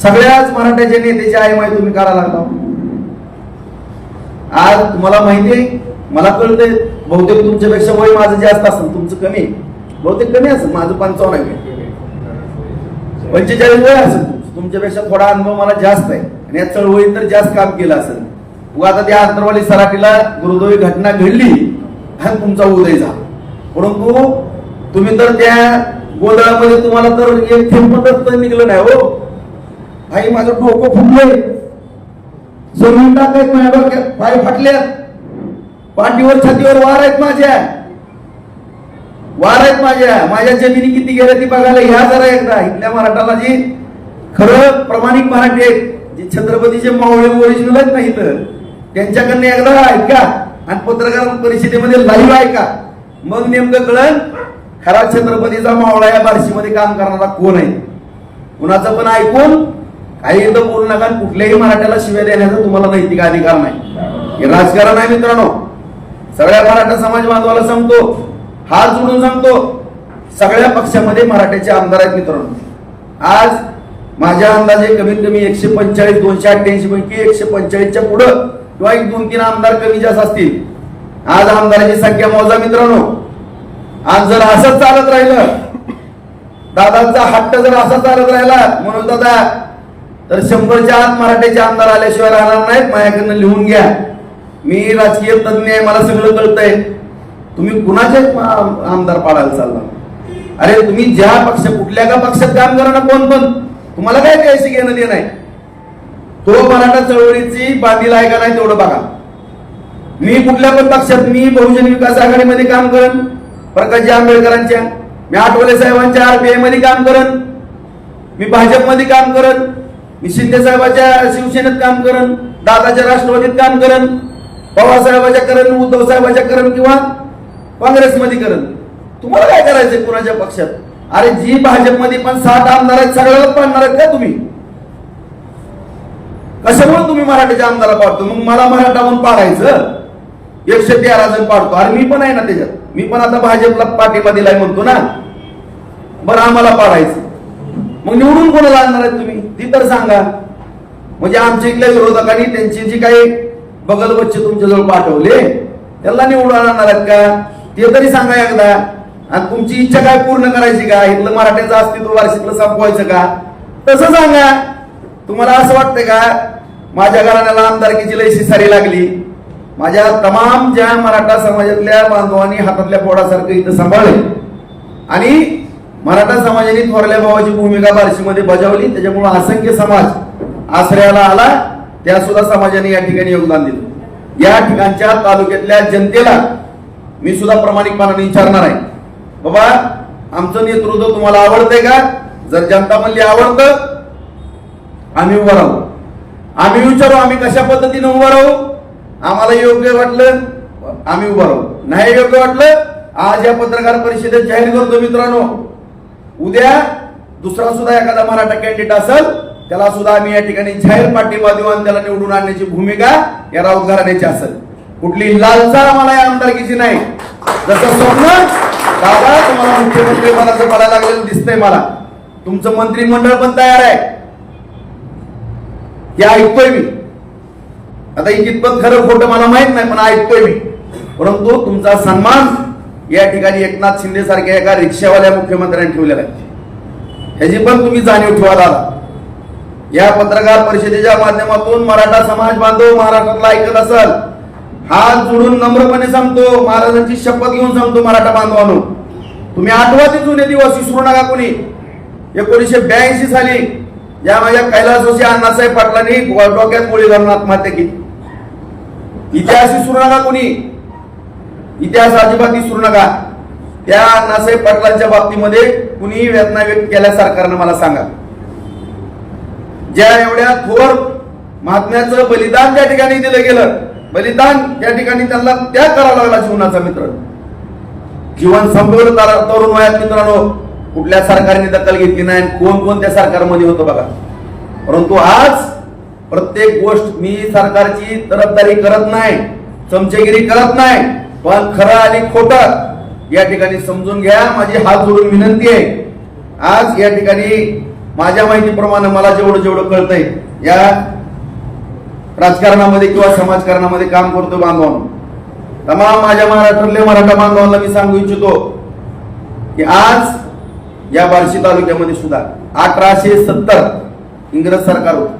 सगळ्याच मराठ्याच्या नेत्याची आयमाय तुम्ही करायला लागला. आज तुम्हाला माहितीये, मला कळतंय बहुतेक तुमच्यापेक्षा वय माझं जास्त असेल, तुमचं कमी आहे. बहुतेक कमी असेल, माझं 55 आहे, 45 वय असेल. तुमच्यापेक्षा थोडा अनुभव मला जास्त आहे आणि या चळवळीत तर जास्त काम केलं असेल. आता त्या अंतरवाली सराटीला दुर्दैवी घटना घडली आणि तुमचा उदय झाला. परंतु तुम्ही तर त्या गोंधळामध्ये तुम्हाला तर एक थेंब निघलं नाही. हो भाई, माझं डोकं फुटलंय, जमीन टाकायत, माझ्या डोक्यात पाय फाटल्यात, पाठीवर छातीवर वार आहेत, माझ्या जमिनी किती गेल्या ती बघायला ह्या जरा एकदा. इथल्या मराठाला जी खरं प्रामाणिक मराठी आहेत, जे छत्रपतीचे मावळे ओरिजिनल आहेत नाही तर त्यांच्याकडनं एकदा ऐका आणि पत्रकार परिषदेमध्ये लाईव्ह ऐका, मग नेमकं कळलं खरा छत्रपतीचा मावळा या बार्शीमध्ये काम करणारा कोण आहे. कुणाचं पण ऐकून काही इथं बोलू नका. कुठल्याही मराठ्याला शिव्या देण्याचा तुम्हाला नैतिक अधिकार नाही. हे राजकारण आहे मित्रांनो. सगळ्या मराठा समाज बांधवाला सांगतो, हात जोडून सांगतो, सगळ्या पक्षामध्ये मराठ्याचे आमदार आहेत मित्रांनो. आज माझ्या अंदाजे कमीत कमी 145 288 पैकी 145च्या पुढं किंवा 1-2-3 आमदार कमी जास्त असतील. आज आमदाराची संख्या मोजा मित्रांनो. आज जर असंच चालत राहिलं, दादांचा हट्ट जर असा चालत राहिला म्हणून दादा, तर 100च्या आत मराठ्याचे आमदार आल्याशिवाय राहणार नाहीत. माझ्याकडनं लिहून घ्या. मी राजकीय तज्ञ आहे, मला सगळं कळतंय. तुम्ही कुणाचे आमदार पाडायला चालला? अरे तुम्ही ज्या पक्ष, कुठल्या का पक्षात काम करा ना, कोण पण, तुम्हाला काय काहीशी घेणं देणं आहे. तो मराठा चळवळीची बांधील आहे का नाही तेवढं बघा. मी कुठल्या पण पक्षात, मी बहुजन विकास आघाडीमध्ये काम करेन, प्रकाशजी आंबेडकरांच्या, मी आठवले साहेबांच्या आरपीआय मध्ये काम करेन, मी भाजपमध्ये काम करेन, मी शिंदे साहेबांच्या शिवसेनेत काम करेन, दादाच्या राष्ट्रवादीत काम करेन, पवार साहेबांच्या करेन, उद्धव साहेबांच्या करेन किंवा काँग्रेसमध्ये करेन. तुम्हाला काय करायचंय कुणाच्या पक्षात? अरे जी भाजपमध्ये पण 7 आमदार आहेत, सगळ्याला पाडणार आहेत का तुम्ही? कशामुळे तुम्ही मराठ्याच्या आमदाराला पाडतो? मग मला मराठा म्हणून पाडायचं, 113 जण पाडतो. अरे मी पण आहे ना त्याच्यात, मी पण आता भाजपला पाठिंबा दिलाय म्हणतो ना. बरं, आम्हाला पाडायचं, मग निवडून कोणाला आणणार आहेत तुम्ही ती तर सांगा. म्हणजे आमच्या इथल्या विरोधकांनी त्यांची जी काही बगल बच्चे तुमच्याजवळ पाठवले त्याला निवडून आणणार आहेत का ते तरी सांगा एकदा. आणि तुमची इच्छा काय पूर्ण करायची का? इथलं मराठ्याचं अस्तित्व वार्षिकला संपवायचं का? तसं सांगा. तुम्हाला असं वाटतंय का माझ्या घराण्याला आमदारकीची लयशी सारी लागली? माझ्या तमाम ज्या मराठा समाजातल्या बांधवांनी हातातल्या पोडासारखं इथं सांभाळले आणि मराठा समाजाने थोरल्या भावाची भूमिका बार्शीमध्ये बजावली, त्याच्यामुळे असंख्य समाज आश्रयाला आला. त्या सुद्धा समाजाने या ठिकाणी योगदान दिलं. या ठिकाणच्या तालुक्यातल्या जनतेला मी सुद्धा प्रामाणिकपणाने विचारणार आहे, बाबा आमचं नेतृत्व तुम्हाला आवडतंय का? जर जनता म्हणली आवडतं, आम्ही उभं राहू. आम्ही विचारू आम्ही कशा पद्धतीने उभं राहू. आम्हाला योग्य वाटलं आम्ही उभं राहू, नाही योग्य वाटलं आज या पत्रकार परिषदेत जाहीर करतो मित्रांनो. उद्या दुसरा सुद्धा एखादा मराठा कॅन्डिडेट असेल त्याला सुद्धा आम्ही या ठिकाणी जाहीर पाठिंबा देऊ आणि त्याला निवडून आणण्याची भूमिका या राऊत घराण्याची असेल. कुठली लालसा आम्हाला या आमदारकीची नाही. जसं स्वप्न दादा तुम्हाला मुख्यमंत्री पदाचं पडायला लागलेलं दिसतंय, मला तुमचं मंत्रिमंडळ पण तयार आहे हे ऐकतोय मी. आता कितपत खरं खोटं मला माहित नाही, पण ऐकतोय मी. परंतु तुमचा सन्मान या ठिकाणी एकनाथ शिंदे सारख्या एका रिक्षावाल्या मुख्यमंत्र्यांनी ठेवलेला आहे, ह्याची पण तुम्ही जाणीव ठेवा दादा. या पत्रकार परिषदेच्या माध्यमातून मराठा समाज बांधव महाराष्ट्रातला ऐकत असाल, हात जोडून नम्रपणे सांगतो, महाराजांची शपथ घेऊन सांगतो मराठा बांधवांनो, तुम्ही आठवा ते जुने दिवस विसरू नका कोणी. 1982 साली या माझ्या कैलासवासी अण्णासाहेब पाटलांनी डोक्यात गोळी घालून आत्महत्या केली. इतिहास विसरू नका कोणी, इतिहास अजिबात विसरू नका. त्या अण्णासाहेब पाटलांच्या बाबतीमध्ये कुणी वेदना व्यक्त केल्या सरकारनं मला सांगा. ज्या एवढ्या थोर महात्म्याचं बलिदान त्या ठिकाणी दिलं गेलं, बलिदान त्या ठिकाणी त्यांना त्याग करावा लागला जीवनाचा. मित्र जीवन संपवलं तरुण वयात मित्रांनो. कुठल्या सरकारने दखल घेतली नाही, कोण कोण त्या सरकारमध्ये होतं बघा. परंतु आज प्रत्येक गोष्ट मी सरकारची तरफदारी करत नाही, चमचेगिरी करत नाही, पण खरं आणि खोटं या ठिकाणी समजून घ्या. माझी हात जोडून विनंती आहे. आज या ठिकाणी माझ्या माहितीप्रमाणे मला जेवढं जेवढं कळतंय या राजकारणामध्ये किंवा समाजकारणामध्ये काम करतो बांधवांनो, तमाम माझ्या महाराष्ट्रातल्या मराठा बांधवांना मी सांगू इच्छितो की आज या बार्शी तालुक्यामध्ये सुद्धा 1870 इंग्रज सरकार होतं,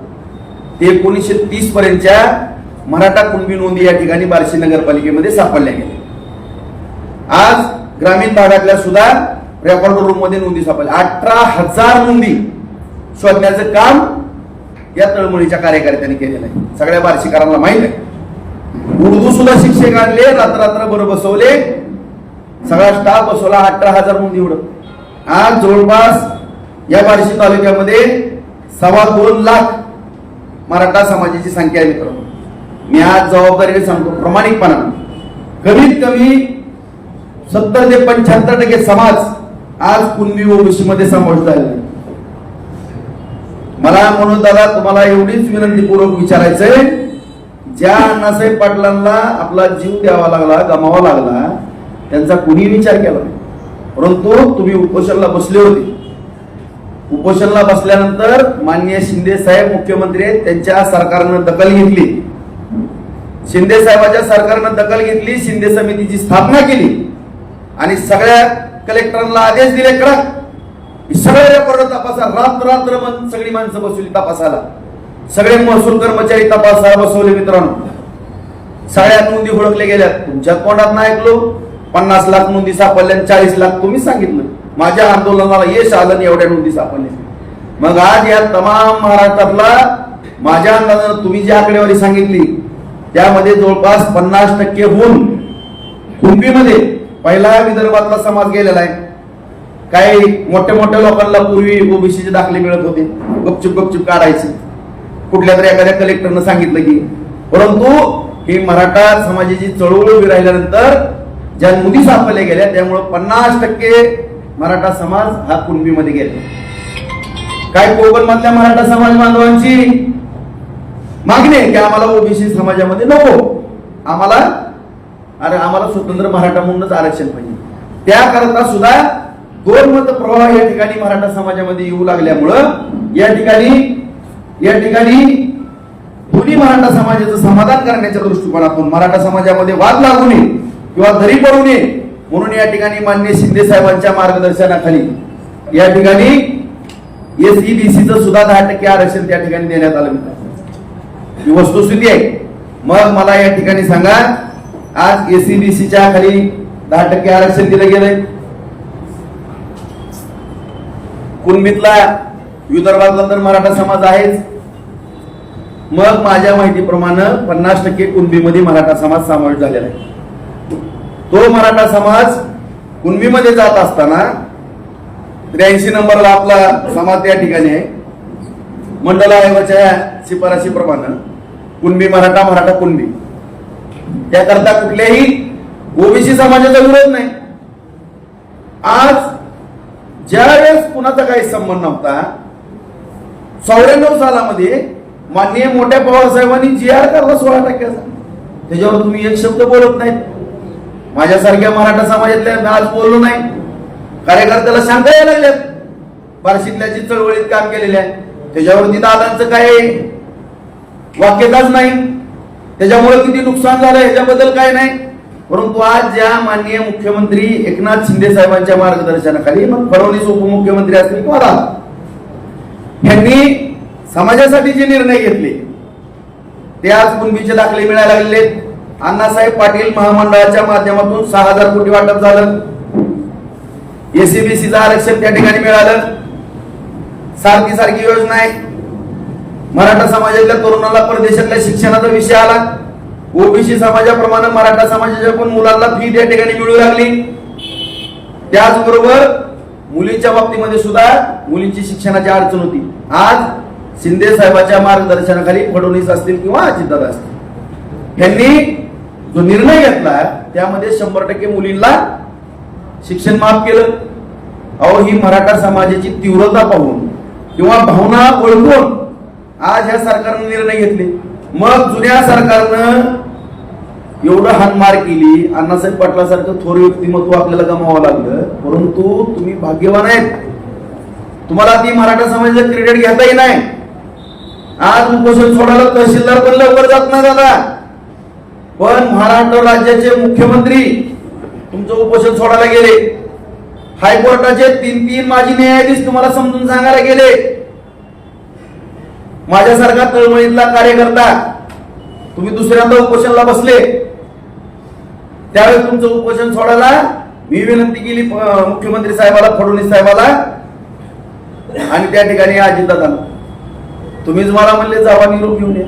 ते 1930 पर्यंतच्या मराठा कुणबी नोंदी या ठिकाणी बार्शी नगरपालिकेमध्ये सापडल्या गेल्या। आज ग्रामीण भागातल्या सुद्धा रेकॉर्ड रूम मध्ये नोंदी सापडल्या। 18,000 नोंदी शोधण्याचं काम या तळमळीच्या कार्यकर्त्यांनी केलेलं आहे, सगळ्या बार्शीकरांना माहित आहे। उर्दू सुद्धा शिक्षक आणले, रात्र बरं बसवले, सगळा स्टाफ बसवला, 18,000 नोंदी उडत। आज जवळपास या बार्शी तालुक्यामध्ये 2.25 लाख मराठा समाजाची संख्या आहे मित्रांनो। मी आज जबाबदारीने सांगतो प्रामाणिकपणाने, कमीत कमी 70 ते 75% समाज आज कुणबी ओबीसी मध्ये समाविष्ट झालेला आहे। मला म्हणून दादा तुम्हाला एवढीच विनंतीपूर्वक विचारायचंय, ज्या अण्णासाहेब पाटलांना आपला जीव द्यावा लागला, गमावा लागला, त्यांचा कुणी विचार केला नाही, परंतु तुम्ही उपोषणाला बसले होते। उपोषणाला बसल्यानंतर माननीय शिंदे साहेब मुख्यमंत्री आहेत, त्यांच्या सरकारनं दखल घेतली, शिंदे साहेबांच्या सरकारनं दखल घेतली, शिंदे समितीची स्थापना केली आणि सगळ्या कलेक्टरांना आदेश दिले कडक, सगळे रेकॉर्ड तपासा, रात्र सगळी माणसं बसवली तपासाला, सगळे महसूल कर्मचारी तपासाला बसवले मित्रांनो। सगळ्या नोंदी ओळखल्या गेल्या, तुमच्या तोंडात नाही ऐकलो, 50 लाख नोंदी सापडल्या, 40 लाख तुम्ही सांगितलं, माझ्या आंदोलनाला यश आलं, एवढ्या नोंदी सापडल्या। मग आज या तमाम महाराष्ट्रातला माझ्या अंदाजानं तुम्ही जी आकडेवारी सांगितली त्यामध्ये जवळपास 50%हून कुणबीमध्ये पहिला विदर्भातला समाज गेलेला आहे। काही मोठ्या लोकांना पूर्वी ओबीसीचे दाखले मिळत होते, गपचूप काढायचे, कुठल्या तरी एखाद्या कलेक्टरनं सांगितलं की, परंतु ही मराठा समाजाची चळवळ उभी राहिल्यानंतर ज्या नोंदी सापडल्या गेल्या त्यामुळे 50% मराठा समाज हा कुणबीमध्ये गेला। काय कोकण मधल्या मराठा समाज बांधवांची मागणी आहे की आम्हाला ओबीसी समाजामध्ये नको, आम्हाला स्वतंत्र मराठा म्हणूनच आरक्षण पाहिजे। त्याकरता सुद्धा 2 मत प्रवाह या ठिकाणी मराठा समाजामध्ये येऊ लागल्यामुळं या ठिकाणी दोन्ही मराठा समाजाचं समाधान करण्याच्या दृष्टिकोनातून मराठा समाजामध्ये वाद लागू नये किंवा धरी पडू नये म्हणून या ठिकाणी माननीय शिंदे साहेबांच्या मार्गदर्शनाखाली या ठिकाणी एसईबीसीचं सुद्धा 10% आरक्षण त्या ठिकाणी देण्यात आलं मित्रांनो। ही वस्तुस्थिती आहे। मग मला या ठिकाणी सांगा, आज एसईबीसीच्या खाली 10% आरक्षण दिलं गेलंय, कुणबीतला विदर्भातला तर मराठा समाज आहेच, मग माझ्या माहितीप्रमाणे 50% कुणबीमध्ये मराठा समाज समावेश झालेला आहे। तो मराठा समाज कुणबीमध्ये जात असताना 83 नंबरला आपला समाज त्या ठिकाणी आहे, मंडल आयोगाच्या शिफारशीप्रमाणे कुणबी मराठा कुणबी, त्याकरता कुठल्याही ओबीसी समाजाचा विरोध नाही। आज ज्यावेळेस कुणाचा काही संबंध नव्हता, 94 सालामध्ये माननीय मोठ्या पवार साहेबांनी GR काढला 16%चा, त्याच्यावर तुम्ही एक शब्द बोलत नाहीत। माझ्यासारख्या मराठा समाजातल्या आज बोललो नाही, कार्यकर्त्याला शंका यायला लागल्यात, बार्शीतल्या जी चळवळीत काम केलेल्या आहे त्याच्यावरती दादांचं काही वाक्यताच नाही, त्याच्यामुळे किती नुकसान झालं ह्याच्याबद्दल काय नाही। परंतु आज ज्या माननीय मुख्यमंत्री एकनाथ शिंदे साहेबांच्या मार्गदर्शनाखाली, मग फडणवीस उपमुख्यमंत्री असतील किंवा दादा यांनी समाजासाठी जे निर्णय घेतले ते आज कुणबीचे दाखले मिळायला लागले। अण्णासाहेब पाटील महामंडळाच्या माध्यमातून 6,000 कोटी वाटप झालं, एसईबीसीचं आरक्षण त्या ठिकाणी मिळालं, सारखी योजना आहे, मराठा समाजातल्या तरुणाला परदेशातल्या शिक्षणाचा विषय आला, ओबीसी समाजाप्रमाणे मराठा समाजाच्या पण मुलांना फी त्या ठिकाणी मिळू लागली। त्याचबरोबर मुलींच्या बाबतीमध्ये सुद्धा मुलींची शिक्षणाची अडचण होती। आज शिंदे साहेबांच्या मार्गदर्शनाखाली फडणवीस असतील किंवा अजितदादा असतील यांनी जो निर्णय घेतला त्यामध्ये 100% मुलींना शिक्षण माफ केलं। अहो, ही मराठा समाजाची तीव्रता पाहून किंवा भावना ओळखून आज ह्या सरकारने निर्णय घेतले। मग जुन्या सरकारनं एवढं हानमार केली, अण्णासाहेब पाटलासारखं थोर व्यक्तिमत्व आपल्याला गमावं लागलं, परंतु तुम्ही भाग्यवान आहेत तुम्हाला ती मराठा समाजाचं क्रेडिट घेताही नाही. आज उपोषण सोडायला तहसीलदार पण लवकर जात नाही दादा, पण महाराष्ट्र राज्याचे मुख्यमंत्री तुमचं उपोषण सोडायला गेले. हायकोर्टाचे 3 माजी न्यायाधीश तुम्हाला समजून सांगायला गेले. माझ्यासारखा तळमळीतला कार्यकर्ता तुम्ही दुसऱ्यांदा उपोषणाला बसले, त्यावेळेस तुमचं उपोषण सोडायला मी विनंती केली मुख्यमंत्री साहेबाला, फडणवीस साहेबाला, आणि त्या ठिकाणी अजितदादांना. तुम्हीच मला म्हणले जावा निरोप घेऊन या.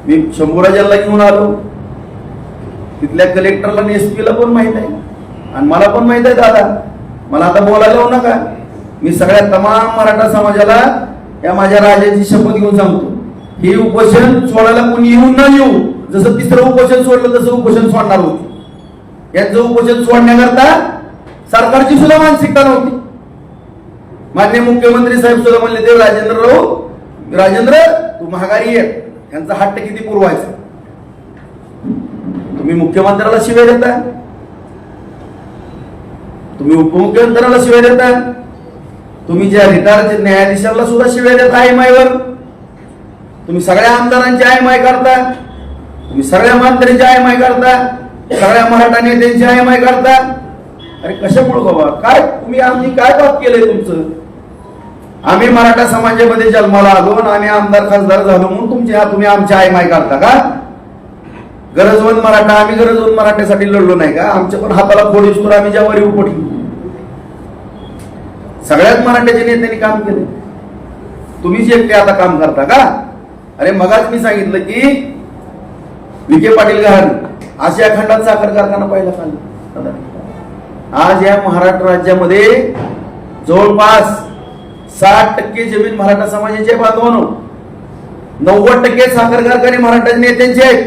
मी शंभूराजांना घेऊन आलो, तिथल्या कलेक्टरला आणि एसपीला पण माहित आहे आणि मला पण माहित आहे दादा. मला आता बोलायला लावू नका. मी सगळ्या तमाम मराठा समाजाला या माझ्या राजाची शपथ घेऊन सांगतो, हे उपोषण सोडायला कोणी येऊन न येऊ, जसं तिसरं उपोषण सोडलं तसं उपोषण सोडणार होते. यांचं उपोषण सोडण्याकरता सरकारची सुद्धा मानसिकता नव्हती. माननीय मुख्यमंत्री साहेब सुद्धा म्हणले ते राजेंद्र तू महागारी आहे, यांचा हट्ट किती पुरवायचा. तुम्ही मुख्यमंत्र्याला शिव्या देता, तुम्ही उपमुख्यमंत्र्याला शिव्या देता, तुम्ही ज्या रिटायर्ड न्यायाधीशाला सुद्धा शिव्या देता आयमायवर. तुम्ही सगळ्या आमदारांची आयमाय करता, तुम्ही सगळ्या मंत्र्यांची आयमाय करता, सगळ्या मराठा नेत्यांची आयमाय करता. अरे कशामुळे बाबा, काय तुम्ही आम्ही काय पाप केलंय तुमचं? आम्ही मराठा समाजामध्ये जन्माला आलो आणि आम्ही आमदार खासदार झालो म्हणून तुम्ही आमची आयमाय करता का? गरजवंत मराठा, आम्ही गरजवंत मराठ्यासाठी लढलो नाही का? आमच्या पण हाताला फोड दिसतो, आम्ही ज्यावर उपटली. सगळ्याच मराठ्याच्या नेत्यांनी काम केले, तुम्हीच एकटे आता काम करता का? अरे मगाच मी सांगितलं की विखे पाटील गहाण आशिया खंडात साखर कारखाना पहिला चालला. आज या महाराष्ट्र राज्यामध्ये जवळपास 60% जमीन मराठा समाजाचे बांधवांनो, 90% साखर कारखाने मराठा नेत्यांचे आहेत.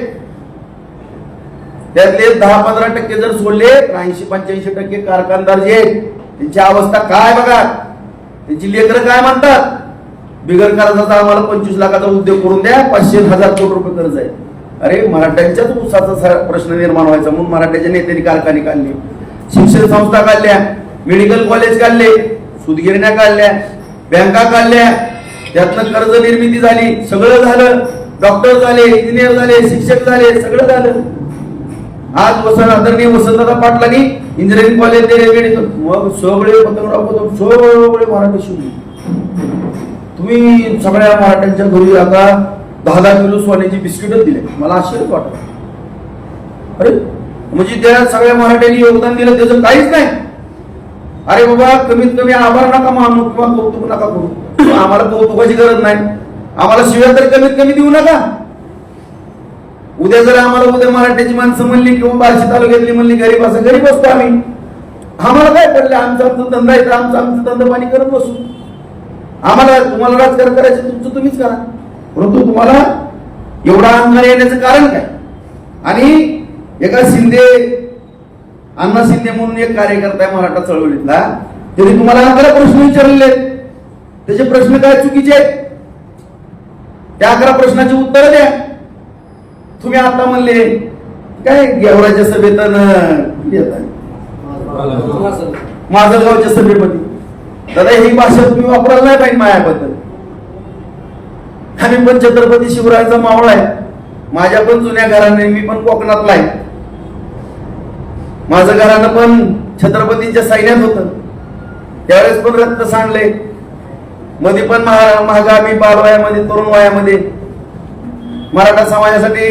त्यातले 10-15% जर सोडले तर 80-85% कारखानदार जे आहेत त्यांची अवस्था काय बघा. त्यांची लेकरं काय म्हणतात, बिगर कर्जाचा आम्हाला 25 लाखाचा उद्योग करून द्या, 500-1000 कोटी रुपये कर्ज आहे. अरे मराठ्यांच्याच ऊसाचा प्रश्न निर्माण व्हायचा म्हणून मराठ्याच्या नेत्यांनी कारखाने काढले, शिक्षण संस्था काढल्या, मेडिकल कॉलेज काढले, सूतगिरण्या काढल्या, बँका काढल्या, त्यातनं कर्ज निर्मिती झाली, सगळं झालं. डॉक्टर झाले, इंजिनियर झाले, शिक्षक झाले, सगळं झालं. आज आदरणीय वसंतदादा पाटलांनी इंजिनिअरिंग कॉलेज दिले, मग सगळे पतंगराव सगळे मराठी शिवले. तुम्ही सगळ्या मराठ्यांच्या घरी आता 10-10 किलो सोन्याची बिस्किटच दिले. मला आश्चर्यच वाटत. अरे म्हणजे त्या सगळ्या मराठ्यांनी योगदान दिलं त्याचं काहीच नाही. अरे बाबा कमीत कमी आभार नका मानू किंवा कौतुक नका करू. आम्हाला कौतुकाची गरज नाही, आम्हाला शिव्या तर कमीत कमी देऊ नका. उद्या जर आम्हाला मराठ्याची माणसं म्हणली किंवा बार्शी तालुक्यातली म्हणली गरीब असं, गरीब असतो आम्ही. आम्हाला काय पडलं, आमचा धंदा येतं, आमचं धंदा पाणी करत बसू. आम्हाला तुम्हाला राजकारण करायचं तुमचं तुम्हीच करा, परंतु तुम्हाला एवढा अहंकार येण्याचं कारण काय? आणि एका अण्णा शिंदे म्हणून एक कार्यकर्ता आहे मराठा चळवळीतला, त्यांनी तुम्हाला अकरा प्रश्न विचारलेले, त्याचे प्रश्न काय चुकीचे आहेत, त्या 11 प्रश्नाची उत्तर द्या. तुम्ही आता म्हणले काय गेवराच्या सभेत माझगावच्या सभेमध्ये, दादा ही भाषा तुम्ही वापरायला नाही पाहिजे माझ्याबद्दल. आम्ही पण छत्रपती शिवरायाचा मावळा आहे, माझ्या पण जुन्या घराने, मी पण कोकणातला आहे, माझं घरानं पण छत्रपतींच्या सैन्यात होतं, त्यावेळेस पण रक्त सांडले. मध्ये पण महागा मी बालवयामध्ये तरुण वयामध्ये मराठा समाजासाठी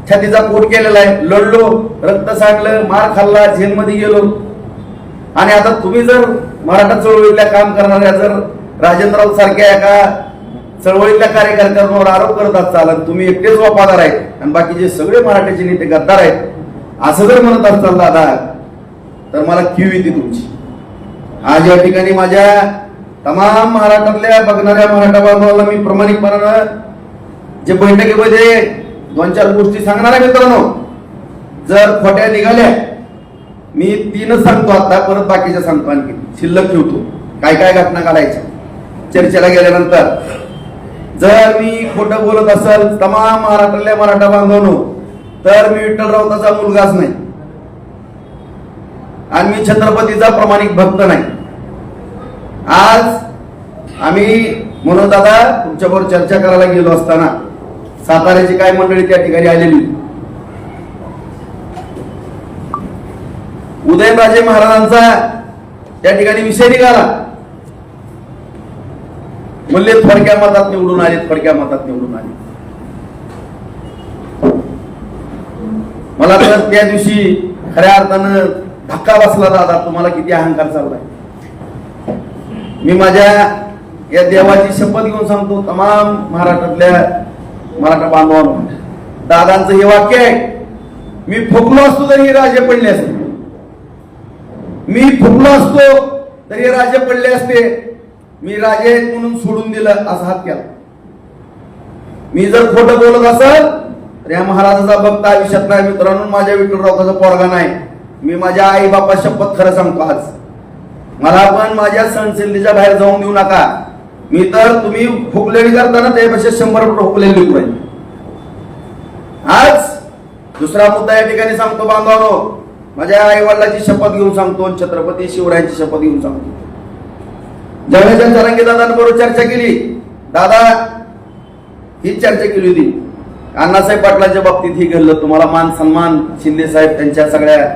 छातीचा पोट केलेला आहे, लढलो, रक्त सांडलं, मार खाल्ला, जेलमध्ये गेलो. आणि आता तुम्ही जर मराठा चळवळीतल्या काम करणाऱ्या जर राजेंद्र सारख्या एका चळवळीतल्या कार्यकर्त्यांवर आरोप करत असाल, तुम्ही एकटेच वफादार आहेत आणि बाकीचे सगळे मराठ्याचे नेते गद्दार आहेत असं जर म्हणत असाल दादा, तर मला कीव येते तुमची. आज या ठिकाणी माझ्या तमाम महाराष्ट्रातल्या बघणाऱ्या मराठा बांधवांना मी प्रामाणिकपणानं जे बैठकीमध्ये 2-4 गोष्टी सांगणार आहे मित्रांनो, जर खोट्या निघाल्या, मी 3च सांगतो आता, परत बाकीच्या सांगतो, आणखी शिल्लक ठेवतो काय काय घटना काढायच्या चर्चेला गेल्यानंतर. जर मी खोटं बोलत असेल तमाम महाराष्ट्रातल्या मराठा बांधवांनो, तर मी विठ्ठल राऊताचा मुलगाच नाही आणि मी छत्रपतीचा प्रामाणिक भक्त नाही. आज आम्ही म्हणून दादा तुमच्याबरोबर चर्चा करायला गेलो असताना साताऱ्याची काय मंडळी त्या ठिकाणी आलेली, उदयनराजे महाराजांचा त्या ठिकाणी विषय निघाला, म्हणले थोडक्या मतात निवडून आले, थोडक्या मतात निवडून आले. मला तर त्या दिवशी खऱ्या अर्थानं धक्का बसला. दादा तुम्हाला किती अहंकार चाललाय. मी माझ्या या देवाची शपथ घेऊन सांगतो तमाम महाराष्ट्रातल्या मराठा बांधवांना, दादांचं हे वाक्य आहे, मी फुकलो असतो तरी हे राजे पडले असते, मी फुकलो असतो तरी हे राजे पडले असते, मी राजे म्हणून सोडून दिलं असा हात केला. मी जर खोटं बोलत असेल तर या महाराजाचा भक्त आयुष्यात नाही मित्रांनो, माझ्या विठ्ठलरावाचा पोरगा नाही. मी माझ्या आई बापा शपथ खरं सांगतो, आज मला पण माझ्या सहनशीलतेच्या बाहेर जाऊन देऊ नका. मी तर तुम्ही हुकलेली करताना त्यापेक्षा 100 हुकलेली लिहू पाहिजे. आज दुसरा मुद्दा या ठिकाणी सांगतो बांधवांनो, माझ्या आई वडिलांची शपथ घेऊन सांगतो, छत्रपती शिवरायांची शपथ घेऊन सांगतो. जवळच्या जरांगे दादांबरोबर चर्चा केली, दादा ही चर्चा केली होती, अण्णासाहेब पाटलांच्या बाबतीत ही घडलं, तुम्हाला मान सन्मान शिंदे साहेब त्यांच्या सगळ्या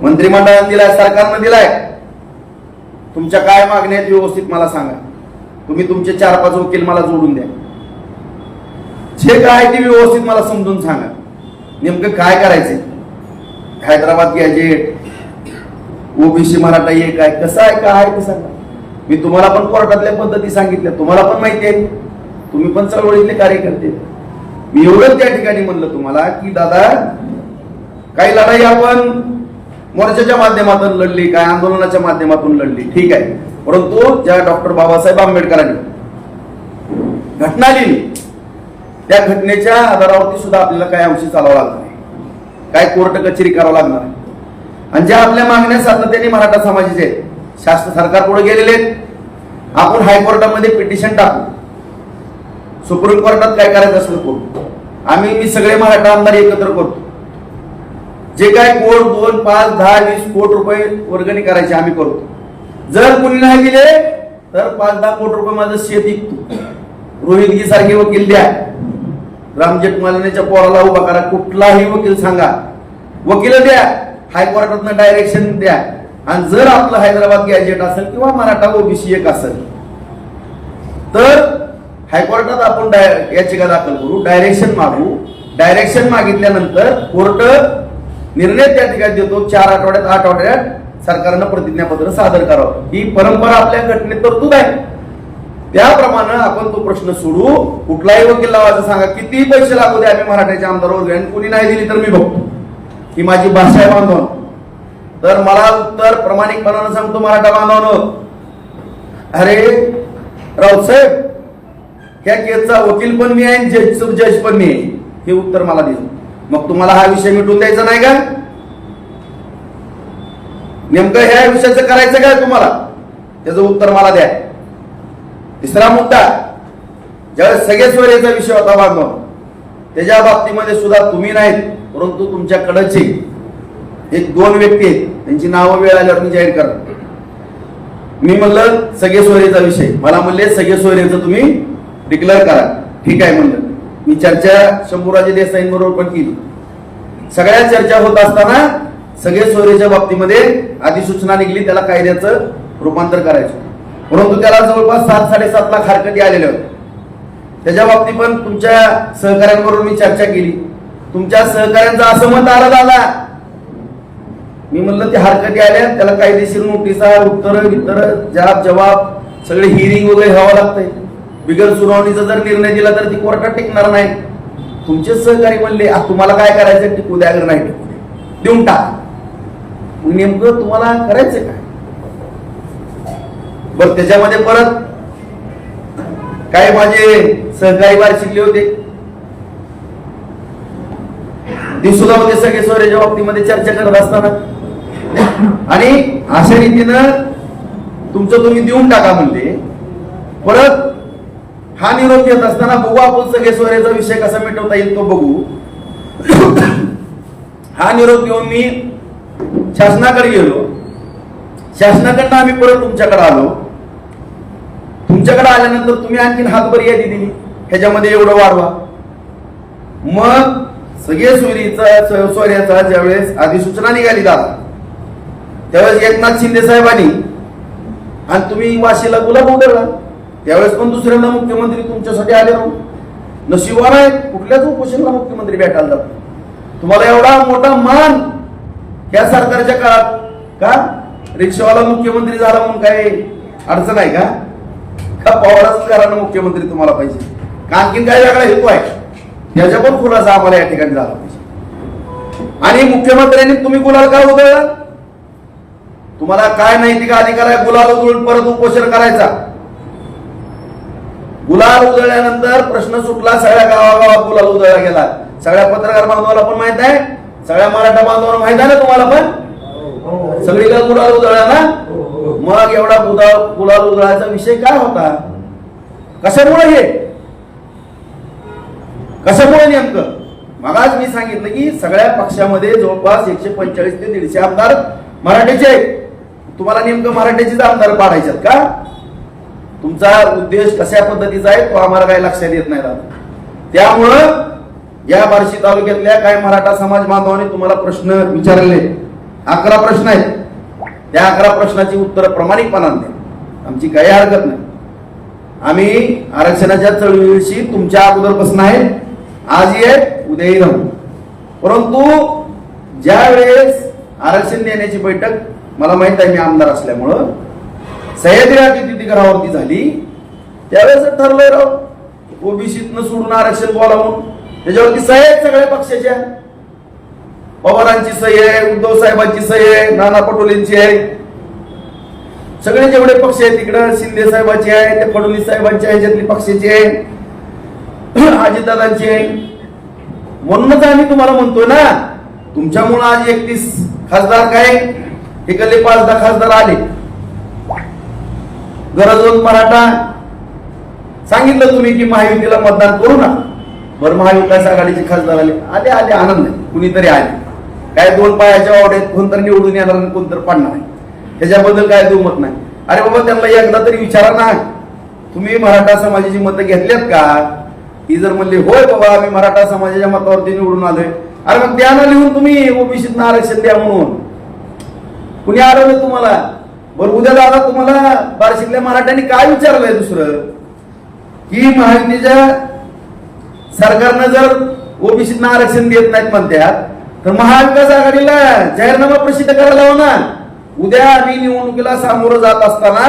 मंत्रिमंडळाने दिलाय, सरकारनं दिलाय, तुमच्या काय मागण्या आहेत व्यवस्थित मला सांगा, तुम्ही तुमचे 4-5 वकील मला जोडून द्या, जे काय ते व्यवस्थित मला समजून सांगा, नेमकं काय करायचंय. हैदराबाद गॅजेट, ओबीसी मराठा हे काय कसं आहे काय आहे ते सांगा. मी तुम्हाला पण कोर्टातल्या पद्धती सांगितल्या, तुम्हाला पण माहिती आहे, तुम्ही पण चळवळीतले कार्यकर्ते. मी एवढं त्या ठिकाणी म्हणलं तुम्हाला की दादा काही लढाई आपण मोर्चाच्या माध्यमातून लढली, काय आंदोलनाच्या माध्यमातून लढली, ठीक आहे, परंतु ज्या डॉक्टर बाबासाहेब आंबेडकरांनी घटना लिहिली त्या घटनेच्या आधारावरती सुद्धा आपल्याला काय अंशी चालावं लागणार आहे, काय कोर्ट कचेरी करावं लागणार आहे. आणि ज्या आपल्या मागण्या सातत्याने मराठा समाजाचे आहेत, शास्त्र सरकार पुढे गेलेले आहेत, आपण हायकोर्टामध्ये पिटिशन टाकू, सुप्रीम कोर्टात काय करायचं असलं करू. मी सगळे मराठा आमदार एकत्र करतो, जे काय कोट 2, 5, 10, 20 कोटी रुपये वर्गणी करायचे आम्ही करतो. जर कुणी नाही दिले तर 5-10 कोटी रुपये माझं शेत विकतो, रोहितगी सारखे वकील द्या, राम जेठमलानीच्या पोराला उभा करा, कुठलाही वकील सांगा, वकील द्या, हायकोर्टातनं डायरेक्शन द्या. आणि जर आपलं हैदराबाद गॅजेट असेल किंवा मराठा ओबीसी एक असेल तर हायकोर्टात आपण याचिका दाखल करू, डायरेक्शन मागू. डायरेक्शन मागितल्यानंतर कोर्ट निर्णय त्या ठिकाणी देतो, 4 आठवड्यात 8 आठवड्यात सरकारनं प्रतिज्ञापत्र सादर करावं. ही परंपरा आपल्या घटनेत तरतूद आहे. त्याप्रमाणे आपण तो प्रश्न सोडू. कुठलाही वकील लावायचं सांगा, किती पैसे लागू द्या, आम्ही मराठ्याच्या आमदारावर आणि कुणी नाही दिली तर मी बघतो. ही माझी भाषा आहे बांधवांनो. तर मला उत्तर प्रामाणिकपणानं सांगतो मराठा बांधवांनो, अरे राऊतसाहेब ह्या केसचा वकील पण मी आहे, जज पण मी आहे, हे उत्तर मला दिलं. मग तुम्हाला हा विषय मिटवून द्यायचा नाही का? नेमकं ह्या विषयाचं करायचं काय तुम्हाला, त्याचं उत्तर मला द्या. तिसरा मुद्दा, ज्यावेळेस सगळे सोयरेचा विषय होता बांधव, त्याच्या बाबतीमध्ये सुद्धा तुम्ही नाहीत, परंतु तुमच्याकडचे 1-2 व्यक्ती आहेत, त्यांची नावं वेळ आल्यावर मी जाहीर करा. मी म्हणलं सगळे सोयरेचा विषय, मला म्हणले सगळे सोयरेचं तुम्ही डिक्लेअर करा. ठीक आहे म्हणलं. मी चर्चा शंभूराजे देसाईंबरोबर पण केली. सगळ्या चर्चा होत असताना सगळे सोयरेच्या बाबतीमध्ये अधिसूचना निघली, त्याला कायद्याचं रूपांतर करायचं, परंतु त्याला जवळपास 7-7.5 लाख हरकती आलेल्या होत्या. त्याच्या बाबतीत पण तुमच्या सहकाऱ्यांबरोबर मी चर्चा केली. तुमच्या सहकाऱ्यांचं असं मत आलं दादा, मी म्हणलं ते हरकती आल्या, त्याला कायदेशीर नोटिसा, उत्तर जवाब सगळे हिअरिंग वगैरे व्हावं लागतंय. बिगर सुनावणीचा जर निर्णय दिला तर ती कोर्टात टिकणार नाही. तुमचे सहकारी म्हणले तुम्हाला काय करायचं, टिकू द्या, अगर नाही टिकू द्या, देऊन टाक. नेमकं तुम्हाला करायचं काय? बरं, त्याच्यामध्ये परत काय माझे सहकारी बाहेर शिकले होते, ते सुद्धा होते सगळे सोयरेच्या बाबतीमध्ये चर्चा करत असताना, आणि अशा रीतीनं तुमचं तुम्ही देऊन टाका म्हणले. परत हा निरोप येत असताना बघू आपण सगळे सोयरेचा विषय कसा मिटवता येईल तो बघू. हा निरोप घेऊन मी शासनाकडे गेलो. शासनाकडनं आम्ही परत तुमच्याकडे आलो. तुमच्याकडे आल्यानंतर तुम्ही आणखीन हातभर यादी दिली ह्याच्यामध्ये एवढं वाढवा. मग सगळे सोयऱ्याचा ज्यावेळेस अधिसूचना निघाली दादा, त्यावेळेस एकनाथ शिंदे साहेबांनी आणि तुम्ही वाशीला गुलाब उधळला, त्यावेळेस पण दुसऱ्यांदा मुख्यमंत्री तुमच्यासाठी आले राहून. नशिबान आहे कुठल्याच उपोषणाला मुख्यमंत्री भेटायला जातो. तुम्हाला एवढा मोठा मान या सरकारच्या काळात का? रिक्षावाला मुख्यमंत्री झाला म्हणून काही अडचण आहे का? पवाराच घरानं मुख्यमंत्री तुम्हाला पाहिजे का आणखीन काय वेगळा हेतू आहे? याच्या पण खुलासा आम्हाला या ठिकाणी झाला पाहिजे. आणि मुख्यमंत्र्यांनी तुम्ही गुलाल का उधळला? तुम्हाला काय नैतिक अधिकार आहे गुलाल उधळून परत उपोषण करायचा? गुलाल उधळल्यानंतर प्रश्न सुटला, सगळ्या गावागावात गुलाल उधळला गेला. सगळ्या पत्रकार बांधवाला पण माहित आहे, सगळ्या मराठा बांधवांना माहित आहे ना तुम्हाला पण, सगळीकडे गुलाल उधळला ना. मग एवढा गुलाल उधळायचा विषय काय होता? कशामुळे हे कशामुळे नेमकं? मगाच मी सांगितलं की सगळ्या पक्षामध्ये जवळपास 145 ते 150 आमदार मराठीचे. तुम्हाला नेमकं मराठीचेच आमदार पाडायचे का? तुमचा उद्देश कशा पद्धतीचा आहे तो आम्हाला काही लक्षात येत नाही. त्यामुळं या बार्शी तालुक्यातल्या काही मराठा समाज बांधवांनी तुम्हाला प्रश्न विचारले, 11 प्रश्न आहेत. त्या 11 प्रश्नाची उत्तर प्रामाणिकपणाने द्या, आमची काही हरकत नाही. आम्ही आरक्षणाच्या चळवळीशी तुमच्या अगोदरपासून आहे, आजही आहे उद्याही राहू. परंतु ज्या वेळेस आरक्षण देण्याची बैठक, मला माहित आहे मी आमदार असल्यामुळं सह्याद्री तिथीकरावरती झाली, त्यावेळेस ठरलंय राव ओबीसीतनं सोडून आरक्षण बोलावून. त्याच्यावरती सह्या आहेत सगळ्या पक्षाच्या, पवारांची सही आहे, उद्धव साहेबांची सही आहे, नाना पटोलेंची आहे, सगळे जेवढे पक्ष आहेत तिकडं शिंदे साहेबांची आहे, ते फडणवीस साहेबांच्या ह्याच्यातली पक्षाची आहे, अजितदादांची आहे. म्हणूनच आम्ही तुम्हाला म्हणतोय ना, तुमच्यामुळे आज 31 खासदार काय इकडले 5-10 खासदार आले. गरज मराठा सांगितलं तुम्ही की महायुतीला मतदान करू ना. बरं, महाविकास आघाडीचे खासदार आले, आले आले आनंद आहे, कुणीतरी आले. काय 2 पायाच्या वावड्यात कोणतरी निवडून येणार आणि कोणतरी पडणार नाही, त्याच्याबद्दल काय दुमत नाही. अरे बाबा, त्यांना एकदा तरी विचारा ना, तुम्ही मराठा समाजाची मतं घेतल्यात का? ही जर म्हणले होय बाबा आम्ही मराठा समाजाच्या मतावरती निवडून आलोय, अरे मग त्यानं लिहून तुम्ही ओबीसीतनं आरक्षण द्या म्हणून कुणी आरवलं तुम्हाला? बरं, उद्या दादा तुम्हाला बार्शीतल्या मराठ्यांनी काय विचारलंय दुसरं की महायुतीच्या सरकारनं जर ओबीसीतनं आरक्षण देत नाहीत म्हणतात, तर महाविकास आघाडीला जाहीरनामा प्रसिद्ध करायला हवा ना. उद्या आम्ही निवडणुकीला सामोरं जात असताना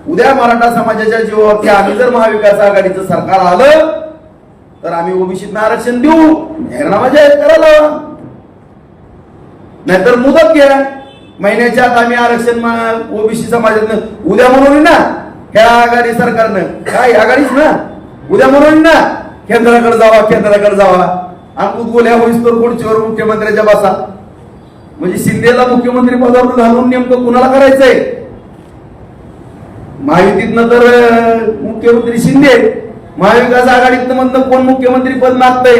उद्या मराठा समाजाच्या जीवावरती आम्ही जर महाविकास आघाडीचं सरकार आलं तर आम्ही ओबीसीतनं आरक्षण देऊ, जाहीरनामा जाहीर करायला हवा. नाहीतर मुदत घ्या, महिन्याच्या आत आम्ही आरक्षण ओबीसी समाजातनं उद्या म्हणून ना. ह्या आघाडी सरकारनं काय आघाडीच ना, उद्या म्हणून ना केंद्राकडे जावा, केंद्राकडे जावा आणि गोल्या होईस तर खुर्चीवर मुख्यमंत्र्याच्या बसा. म्हणजे शिंदेला मुख्यमंत्री पदावर घालून नेमकं कुणाला करायचंय? महायुतीतनं तर मुख्यमंत्री शिंदे, महाविकास आघाडीतनं म्हणतं कोण मुख्यमंत्री पद मागतंय?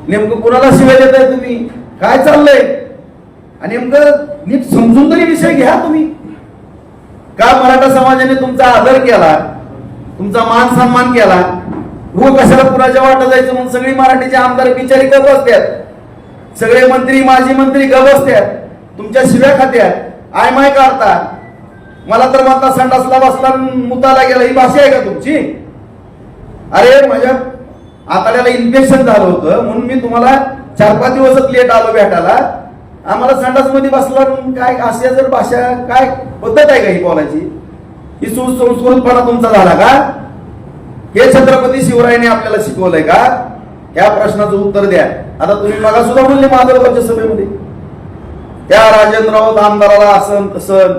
नेमकं कुणाला शिवाय देताय तुम्ही? काय चाललंय? आणि नेमकं नीट समजून तरी विषय घ्या तुम्ही. का मराठा समाजाने तुमचा आदर केला, तुमचा मान सन्मान केला, हो कशाला कुणाच्या वाटा जायचं म्हणून सगळी मराठीचे आमदार बिचारी गप बसतात, सगळे मंत्री माजी मंत्री गप बसतात, तुमच्या शिव्या खात्यात आय माय काढता. मला तर म्हणता संडासला बसला मुताला गेला, ही भाषा आहे का तुमची? अरे माझ्या आतड्याला इन्फेक्शन झालं होतं म्हणून मी तुम्हाला 4-5 दिवसच लेट आलो भेटायला. आम्हाला संडास मध्ये बसला काय? अशा जर भाषा काय पद्धत आहे का ही बोलायची? ही सुसंस्कृतपणा तुमचा झाला का? हे छत्रपती शिवरायांनी आपल्याला शिकवलंय का? या प्रश्नाचं उत्तर द्या. आता तुम्ही मला सुद्धा बोलले माधवगावच्या सभेमध्ये, त्या राजेंद्र राऊत आमदाराला असं तसं,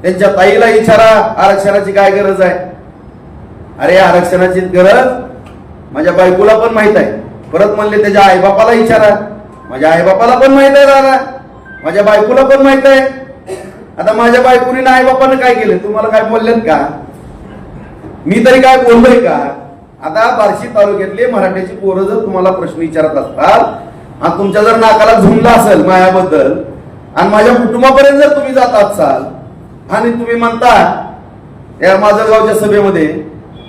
त्यांच्या ताईला विचारा आरक्षणाची काय गरज आहे. अरे आरक्षणाची गरज माझ्या बायकोला पण माहित आहे. परत म्हणले त्याच्या आईबापाला विचारा, माझ्या आईबापाला पण माहित आहे दादा, माझ्या बायकोला पण माहित आहे. आता माझ्या बायकोनी आईबापानं काय केलं तुम्हाला काय बोललेत का? मी तरी काय बोललोय का? आता बार्शी तालुक्यातले मराठ्याची पोरं जर तुम्हाला प्रश्न विचारत असतात आणि तुमच्या जर नाकाला झुमला असेल माझ्याबद्दल आणि माझ्या कुटुंबापर्यंत जर तुम्ही जात असाल आणि तुम्ही म्हणता त्या माजलगावच्या सभेमध्ये,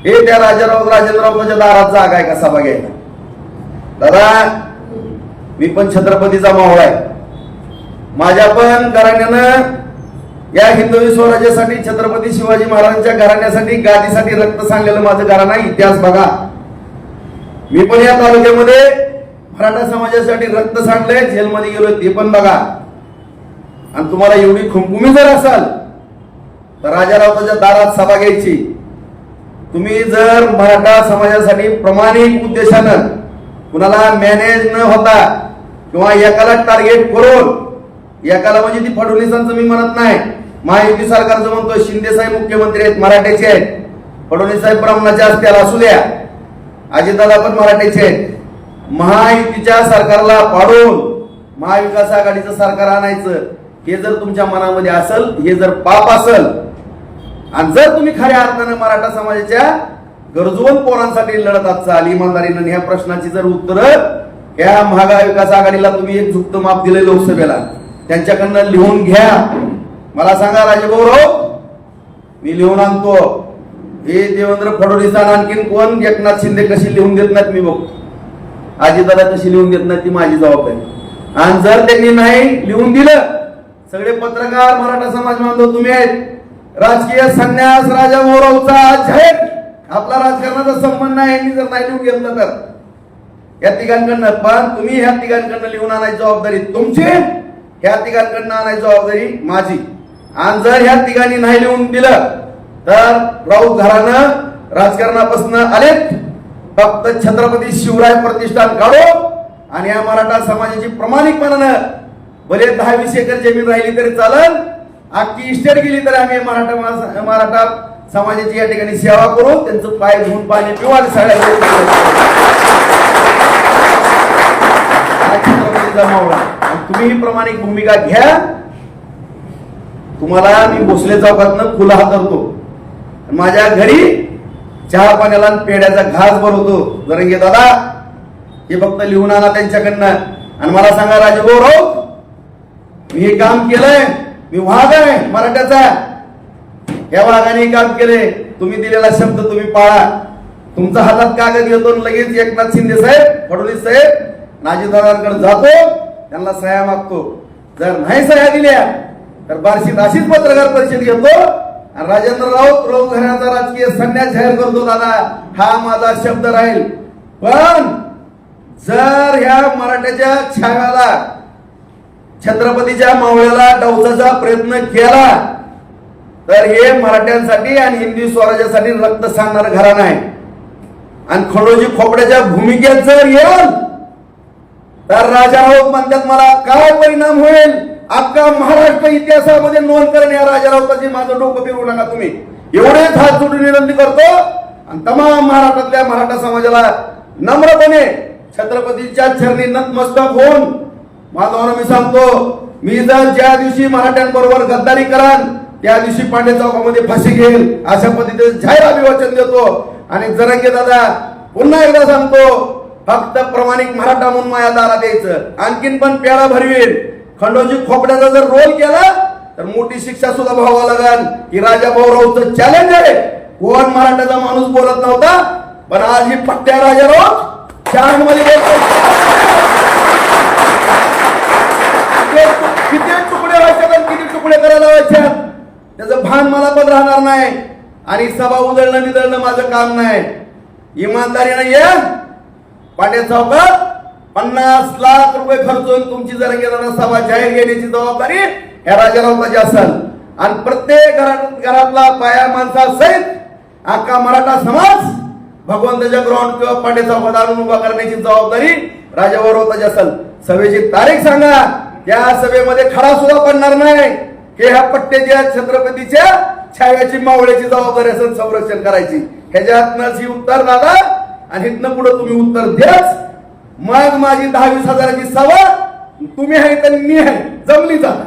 हे त्या राजेंद्ररावांच्या दारात जागा आहे का सभा घ्यायला? दादा, मी पण छत्रपतीचा मावळा आहे. माझ्या पण घराण्यानं या हिंदवी स्वराज्यासाठी, छत्रपती शिवाजी महाराजांच्या घराण्यासाठी, गादीसाठी रक्त सांडलेलं माझं घराणं आहे. इतिहास बघा. मी पण या तालुक्यामध्ये मराठा समाजासाठी रक्त सांडलंय, जेलमध्ये गेलोय, ते पण बघा. आणि तुम्हाला एवढी खुमखुमी जर असाल तर राजारावताच्या दारात सभा घ्यायची. तुम्ही जर मराठा समाजासाठी प्रामाणिक उद्देशानं, कुणाला मॅनेज न होता किंवा एकाला टार्गेट करून, एकाला म्हणजे ती फडणवीसांचं मी म्हणत नाही, महायुती सरकारचं म्हणतो, शिंदे साहेब मुख्यमंत्री आहेत, मराठ्याचे आहेत, फडणवीस साहेब ब्राह्मणाचे असतील असू द्या, अजितदादा पण मराठ्याचे आहेत. महायुतीच्या सरकारला पाडून महाविकास आघाडीचं सरकार आणायचं, हे जर तुमच्या मनामध्ये असेल, हे जर पाप असेल, आणि जर तुम्ही खऱ्या अर्थानं मराठा समाजाच्या गरजवंत पोरांसाठी लढत असाल इमानदारीनं, ह्या प्रश्नाची जर उत्तर या महाविकास आघाडीला तुम्ही एक झुकतं माप दिले लोकसभेला, त्यांच्याकडनं लिहून घ्या. मला सांगा राजभाऊराव, मी लिहून आणतो. हे देवेंद्र फडणवीस आणखीन कोण, एकनाथ शिंदे कशी लिहून देत नाहीत मी बघतो, अजितदादा कशी लिहून देत नाहीत, ती माझी जबाबदारी. आणि जर त्यांनी नाही लिहून दिलं, सगळे पत्रकार, मराठा समाज बांधव तुम्ही आहेत, राजकीय संन्यास राजाभाऊरावचा जाहीर, आपला राजकारणाचा संबंध नाही, यांनी जर नाही लिहून घेतलं तर या तिघांकडनं. पण तुम्ही ह्या तिघांकडनं लिहून आणायची जबाबदारी तुमची, ह्या तिघांकडनं आणायची जबाबदारी माझी. आणि जर ह्या तिघांनी नाही लिहून दिलं तर राऊत घरानं राजकारणापासून आलेत, फक्त छत्रपती शिवराय प्रतिष्ठान काढो आणि या मराठा समाजाची प्रामाणिकपणानं, भले 10-20 एकर जमीन राहिली तरी चालेल, अख्खी इस्टेट गेली तरी आम्ही मराठा समाजाची या ठिकाणी सेवा करू, त्यांचं पाय धुवून पाणी पिऊ आणि सगळ्या छत्रपतीचा मावळा. तुम्ही ही प्रामाणिक भूमिका घ्या. तुम्हाला मी भोसले चौकातनं फुलं हातरतो, माझ्या घरी चहा पाण्याला पेड्याचा घास भरवतो. जरंगे दादा, हे फक्त लिहून आणा त्यांच्याकडनं. आणि मला सांगा राजभाऊराव, मी हे काम केलंय, मी वाघ आहे मराठ्याचा, या वाघाने काम केले. तुम्ही दिलेला शब्द तुम्ही पाळा. तुमचा हातात कागद घेतो, लगेच एकनाथ शिंदे साहेब, फडणवीस साहेब, अजितदादांकडे जातो, त्यांना सह्या मागतो. जर नाही सह्या दिल्या तर बार्शीत अशीच पत्रकार परिषद घेतो आणि राजेंद्र राऊत घराण्याचा राजकीय संन्यास जाहीर करतो. दादा, हा माझा शब्द राहील. पण जर ह्या मराठ्याच्या छाव्याला, छत्रपतीच्या मावळ्याला डावचाचा प्रयत्न केला तर हे मराठ्यांसाठी आणि हिंदवी स्वराज्यासाठी रक्त सांगणार घराणं आहे. आणि खंडोजी खोपड्याच्या भूमिकेत जर येऊन तर राजाराऊत म्हणतात, मला काय परिणाम होईल अख्खा महाराष्ट्र इतिहासामध्ये नोंद करेन या राजाराऊताची. माझं डोकं फिरवू नका तुम्ही, एवढेच हात जोडून विनंती करतो. आणि तमाम महाराष्ट्रातल्या मराठा समाजाला नम्रपणे छत्रपतीच्या चरणी नतमस्तक होऊन माझं मी सांगतो, मी जर ज्या दिवशी मराठ्यांबरोबर गद्दारी कराल त्या दिवशी पांडे चौकामध्ये फाशी घेईल, अशा पद्धतीने जाहीर अभिवाचन देतो. आणि जरंगे दादा, पुन्हा एकदा सांगतो, फक्त प्रामाणिक मराठा म्हणून माझ्या दारात यायचं. आणखीन पण पेढा भरवील. खंडोजी खोपड्याचा जर रोल केला तर मोठी शिक्षा सुद्धा व्हावं लागेल. ही राजाभाऊरावचं चॅलेंज आहे. कोण मराठाचा माणूस बोलत नव्हता, पण आज ही पट्ट्या राजाराव चार मध्ये किती तुकडे व्हायचे, किती तुकडे करायला व्हायचे, त्याचं भान मला पण राहणार नाही. आणि सभा उधळणं बिदळणं माझं काम नाही. इमानदारीनं ये, पांडे चौकात 50 लाख रुपये खर्चून तुमची जर गेला सभा जाहीर घेण्याची जबाबदारी ह्या राजारावताची असेल. आणि प्रत्येक घरातला पाया माणसासहित अख्खा मराठा समाज भगवंताच्या ग्राउंड किंवा पांडे चौकात आणून उभा करण्याची जबाबदारी राजाभाऊरावताची असेल. सभेची तारीख सांगा. या सभेमध्ये खडा सुद्धा पडणार नाही की ह्या पट्ट्याच्या छत्रपतीच्या छाव्याची मावळ्याची जबाबदारी असेल संरक्षण करायची. ह्याच्यातनंच ही उत्तर दादा, आणि इथनं पुढे तुम्ही उत्तर द्याच. मग माझी 10-20 हजाराची सभा तुम्ही आहे तर मी आहे, जमली जाता.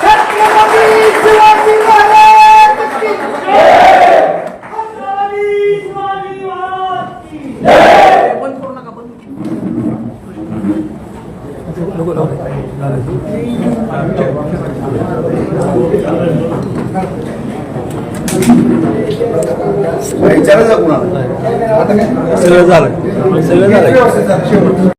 छत्रपती शिवाजी महाराज की जय. छत्रपती शिवाजी महाराज की जय. बंद करू नका, बंद विचारायचं कुणाला आता काय सगळं झालं व्यवस्थित झालं शेवट